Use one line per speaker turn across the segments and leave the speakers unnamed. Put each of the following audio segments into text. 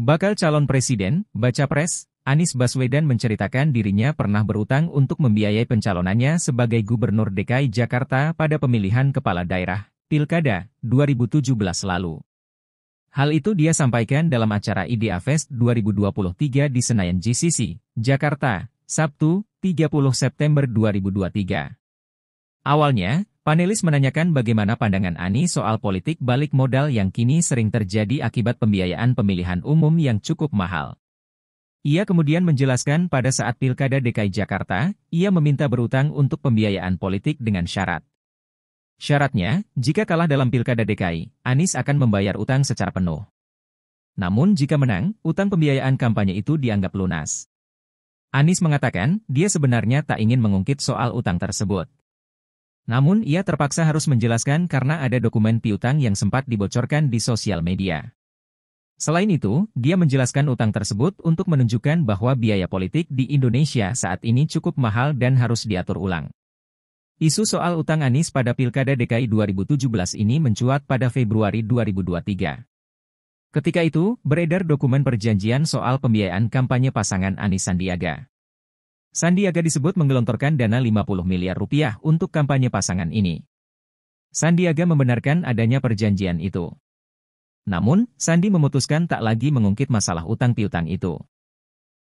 Bakal calon presiden, baca pres, Anies Baswedan menceritakan dirinya pernah berutang untuk membiayai pencalonannya sebagai Gubernur DKI Jakarta pada pemilihan kepala daerah, Pilkada, 2017 lalu. Hal itu dia sampaikan dalam acara IDEA Fest 2023 di Senayan GCC, Jakarta, Sabtu, 30 September 2023. Awalnya, panelis menanyakan bagaimana pandangan Anies soal politik balik modal yang kini sering terjadi akibat pembiayaan pemilihan umum yang cukup mahal. Ia kemudian menjelaskan pada saat Pilkada DKI Jakarta, ia meminta berutang untuk pembiayaan politik dengan syarat. Syaratnya, jika kalah dalam Pilkada DKI, Anies akan membayar utang secara penuh. Namun jika menang, utang pembiayaan kampanye itu dianggap lunas. Anies mengatakan, dia sebenarnya tak ingin mengungkit soal utang tersebut. Namun ia terpaksa harus menjelaskan karena ada dokumen piutang yang sempat dibocorkan di sosial media. Selain itu, dia menjelaskan utang tersebut untuk menunjukkan bahwa biaya politik di Indonesia saat ini cukup mahal dan harus diatur ulang. Isu soal utang Anies pada Pilkada DKI 2017 ini mencuat pada Februari 2023. Ketika itu, beredar dokumen perjanjian soal pembiayaan kampanye pasangan Anies Sandiaga. Sandiaga disebut menggelontorkan dana 50 miliar rupiah untuk kampanye pasangan ini. Sandiaga membenarkan adanya perjanjian itu. Namun, Sandi memutuskan tak lagi mengungkit masalah utang piutang itu.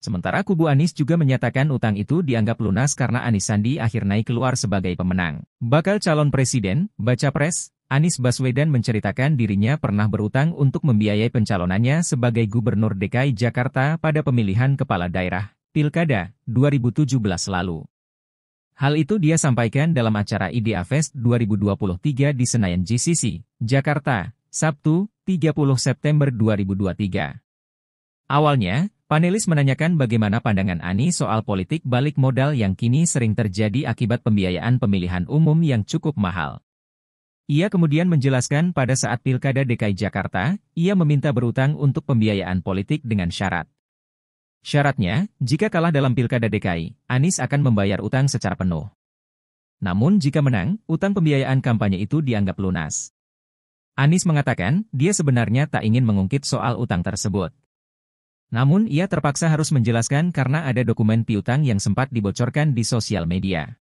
Sementara kubu Anies juga menyatakan utang itu dianggap lunas karena Anies Sandi akhir naik keluar sebagai pemenang. Bakal calon presiden, baca pres, Anies Baswedan menceritakan dirinya pernah berutang untuk membiayai pencalonannya sebagai Gubernur DKI Jakarta pada pemilihan kepala daerah, Pilkada, 2017 lalu. Hal itu dia sampaikan dalam acara IDEA Fest 2023 di Senayan GCC, Jakarta, Sabtu, 30 September 2023. Awalnya, panelis menanyakan bagaimana pandangan Anies soal politik balik modal yang kini sering terjadi akibat pembiayaan pemilihan umum yang cukup mahal. Ia kemudian menjelaskan pada saat Pilkada DKI Jakarta, ia meminta berutang untuk pembiayaan politik dengan syarat. Syaratnya, jika kalah dalam Pilkada DKI, Anies akan membayar utang secara penuh. Namun jika menang, utang pembiayaan kampanye itu dianggap lunas. Anies mengatakan, dia sebenarnya tak ingin mengungkit soal utang tersebut. Namun ia terpaksa harus menjelaskan karena ada dokumen piutang yang sempat dibocorkan di sosial media.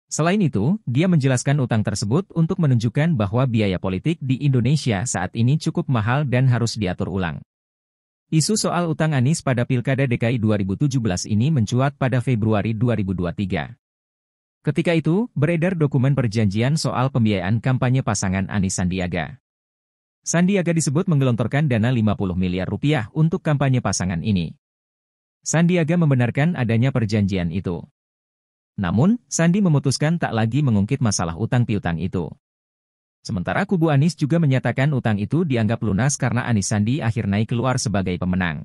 Selain itu, dia menjelaskan utang tersebut untuk menunjukkan bahwa biaya politik di Indonesia saat ini cukup mahal dan harus diatur ulang. Isu soal utang Anies pada Pilkada DKI 2017 ini mencuat pada Februari 2023. Ketika itu, beredar dokumen perjanjian soal pembiayaan kampanye pasangan Anies Sandiaga. Sandiaga disebut menggelontorkan dana 50 miliar rupiah untuk kampanye pasangan ini. Sandiaga membenarkan adanya perjanjian itu. Namun, Sandi memutuskan tak lagi mengungkit masalah utang piutang itu. Sementara kubu Anies juga menyatakan utang itu dianggap lunas karena Anies Sandi akhir naik keluar sebagai pemenang.